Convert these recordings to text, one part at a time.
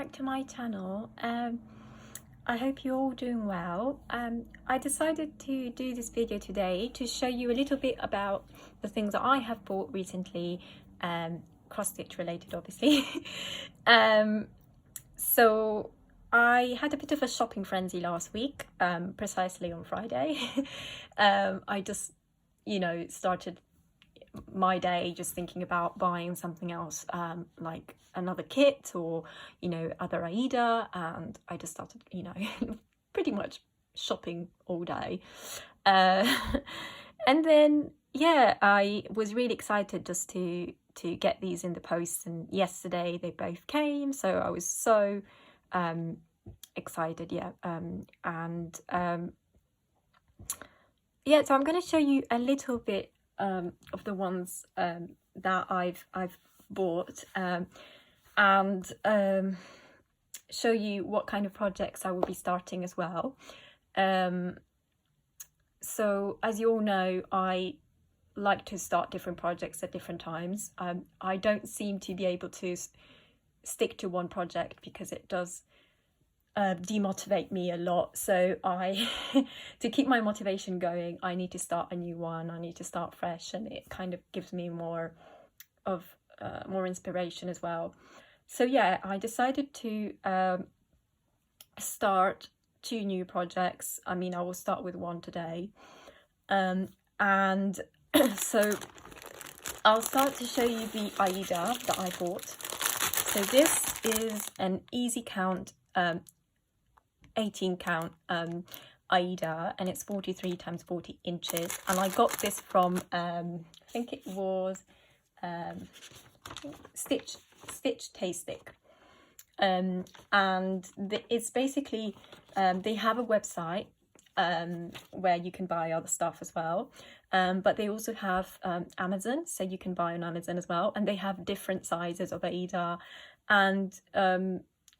back to my channel. I hope you're all doing well. I decided to do this video today to show you a little bit about the things that I have bought recently, cross-stitch related obviously. So I had a bit of a shopping frenzy last week, precisely on Friday. I just, started my day just thinking about buying something else, like another kit or other Aida, and I just started pretty much shopping all day, and then I was really excited just to get these in the post, and yesterday they both came, so I was so excited. So I'm going to show you a little bit of the ones that I've bought, and show you what kind of projects I will be starting as well. So as you all know, I like to start different projects at different times. I don't seem to be able to stick to one project because it does demotivate me a lot. So to keep my motivation going, I need to start a new one. I need to start fresh, and it kind of gives me more inspiration as well. So I decided to start 2 new projects. I mean, I will start with one today, and so I'll start to show you the Aida that I bought. So this is an easy count 18 count Aida, and it's 43 times 40 inches, and I got this from I think it was Stitch Tastic, and it's basically they have a website where you can buy other stuff as well, but they also have Amazon, so you can buy on Amazon as well, and they have different sizes of Aida, and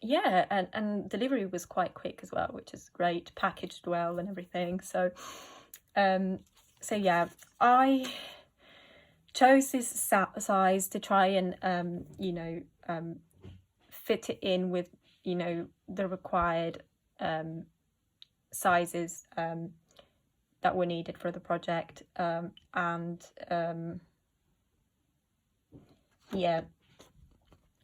and delivery was quite quick as well, which is great, packaged well and everything. So I chose this size to try and fit it in with the required sizes that were needed for the project,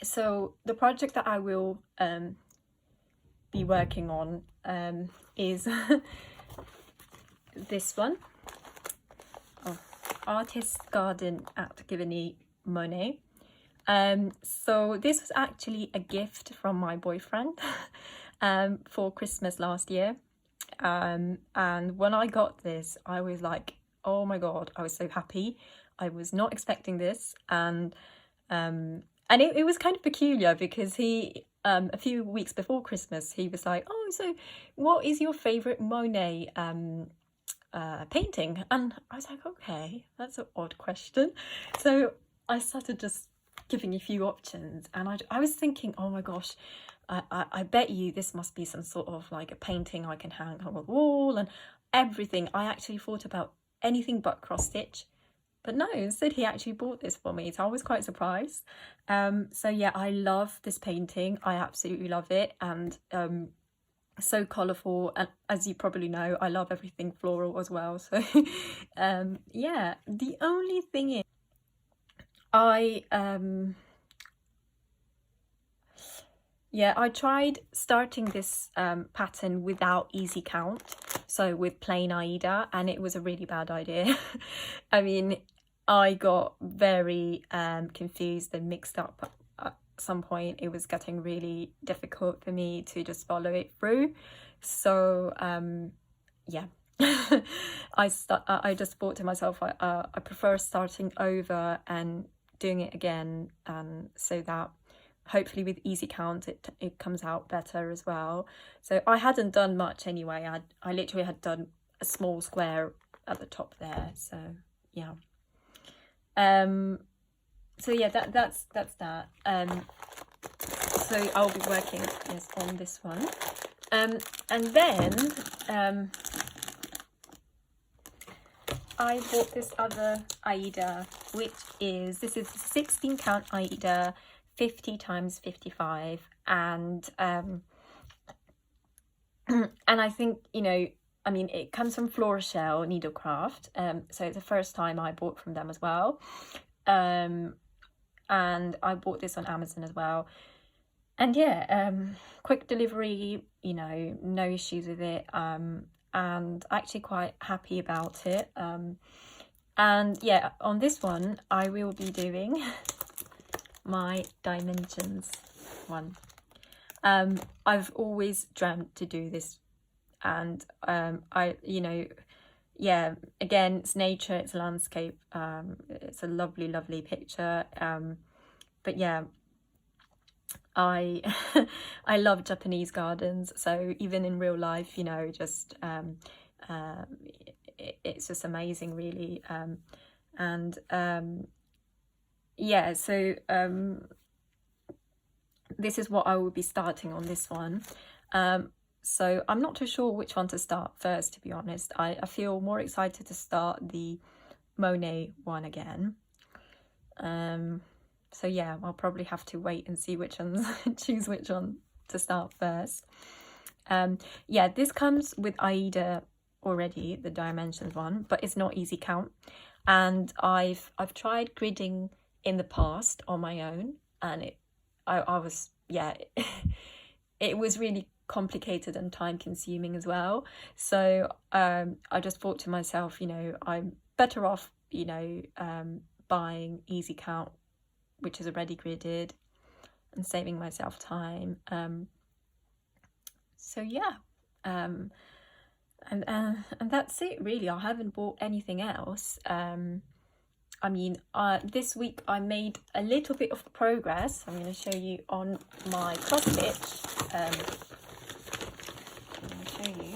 so the project that I will be working on is this one, Artist's Garden at Givany Monet. So this was actually a gift from my boyfriend for Christmas last year, and when I got this, I was like, oh my god, I was so happy. I was not expecting this, and it was kind of peculiar because he a few weeks before Christmas he was like, oh, so what is your favorite Monet painting? And I was like, okay, that's an odd question. So I started just giving a few options, and I was thinking, oh my gosh, I bet you this must be some sort of like a painting I can hang on the wall and everything. I actually thought about anything but cross stitch. But no, instead he actually bought this for me, so I was quite surprised. I love this painting. I absolutely love it, and so colourful, and as you probably know, I love everything floral as well. So the only thing is I tried starting this pattern without easy count, so with plain Aida, and it was a really bad idea. I mean, I got very confused and mixed up at some point. It was getting really difficult for me to just follow it through. So I just thought to myself, I prefer starting over and doing it again, so that hopefully with easy count it comes out better as well. So I hadn't done much anyway. I literally had done a small square at the top there. So that's that. So I'll be working on this one, and then I bought this other Aida, which is, this is 16 count Aida, 50 times 55, and and I think, you know, I mean, it comes from Florshell Needlecraft, so it's the first time I bought from them as well, and I bought this on Amazon as well. And yeah, quick delivery, you know, no issues with it, and actually quite happy about it. And yeah, on this one I will be doing my dimensions one. I've always dreamt to do this, and I, you know, yeah, again, it's nature, it's landscape, it's a lovely picture, but yeah, I I love Japanese gardens, so even in real life, you know, just it's just amazing, really. And yeah, so this is what I will be starting on this one. So I'm not too sure which one to start first, to be honest. I feel more excited to start the Monet one again. So yeah, I'll probably have to wait and see which ones, choose which one to start first. Yeah, this comes with Aida already, the dimensions one, but it's not easy count. And I've tried gridding in the past on my own, and I was, yeah, it was really complicated and time consuming as well. So I just thought to myself, you know, I'm better off, you know, buying easy count, which is already gridded, and saving myself time. So yeah, and that's it really. I haven't bought anything else. I mean, this week I made a little bit of progress. I'm going to show you on my CrossFit. I'm going to show you.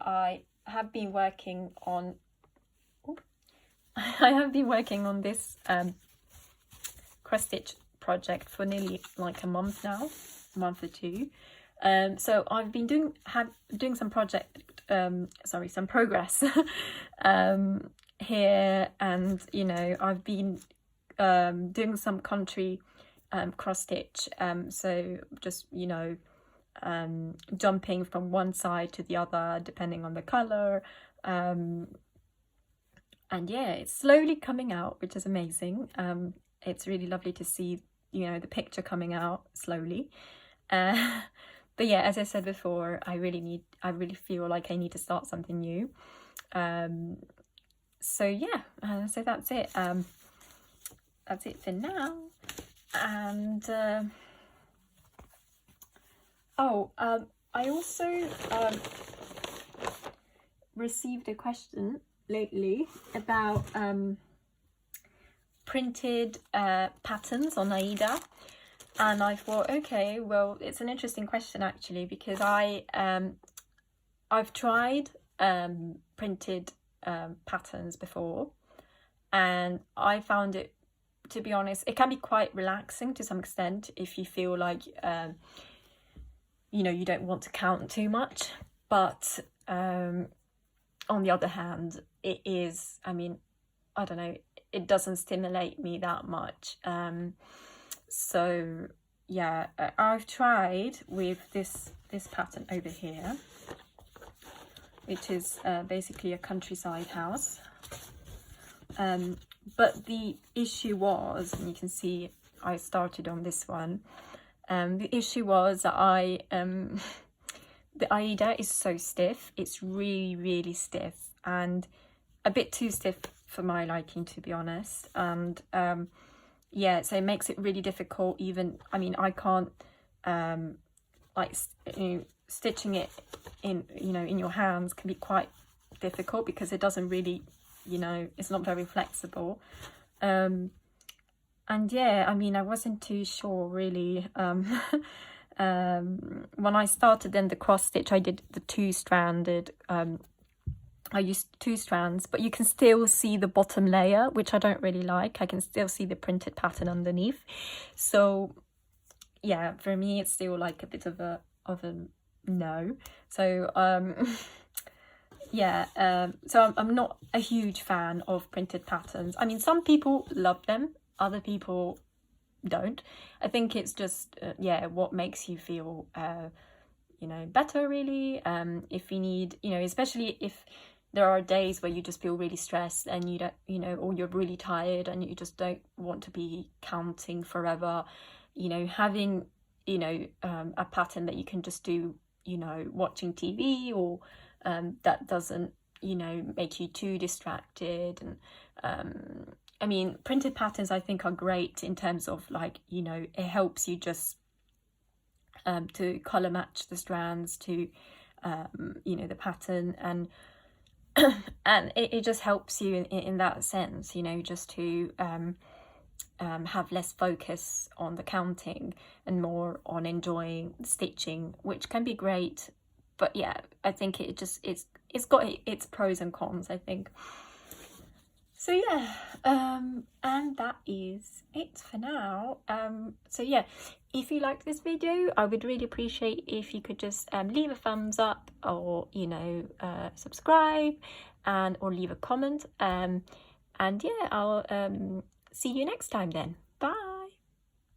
I have been working on. I have been working on this cross stitch project for nearly like a month now, a month or two. So I've been doing some some progress here, and you know, I've been doing some country cross stitch, so just, you know, jumping from one side to the other depending on the color, and yeah, it's slowly coming out, which is amazing. It's really lovely to see, you know, the picture coming out slowly. But yeah, as I said before, I really feel like I need to start something new. So yeah, so that's it. That's it for now. And I also received a question lately about printed patterns on Aida, and I thought, okay, well, it's an interesting question actually, because I've tried printed patterns before, and I found it, to be honest, it can be quite relaxing to some extent if you feel like you know, you don't want to count too much. But on the other hand, it is, I mean, I don't know, it doesn't stimulate me that much. So yeah, I've tried with this pattern over here, which is basically a countryside house. But the issue was, and you can see I started on this one, the issue was that the Aida is so stiff. It's really stiff, and a bit too stiff for my liking, to be honest. And yeah, so it makes it really difficult. Even, I mean, I can't like, you know, stitching it in, you know, in your hands can be quite difficult because it doesn't really, you know, it's not very flexible. And yeah, I mean, I wasn't too sure really. When I started in the cross stitch, I did the two-stranded. I used 2 strands, but you can still see the bottom layer, which I don't really like. I can still see the printed pattern underneath. So yeah, for me, it's still like a bit of a no. So yeah, so I'm not a huge fan of printed patterns. I mean, some people love them, other people don't. I think it's just yeah, what makes you feel you know, better really. If you need, you know, especially if there are days where you just feel really stressed and you don't, you know, or you're really tired and you just don't want to be counting forever, you know, having, you know, a pattern that you can just do, you know, watching TV, or that doesn't, you know, make you too distracted. And I mean, printed patterns I think are great in terms of like, you know, it helps you just to color match the strands to you know, the pattern, and and it just helps you in that sense, you know, just to have less focus on the counting and more on enjoying stitching, which can be great. But yeah, I think it just it's got its pros and cons, I think. So yeah, and that is it for now. So yeah, if you liked this video, I would really appreciate if you could just leave a thumbs up, or, you know, subscribe, and or leave a comment. And yeah, I'll see you next time then. Bye.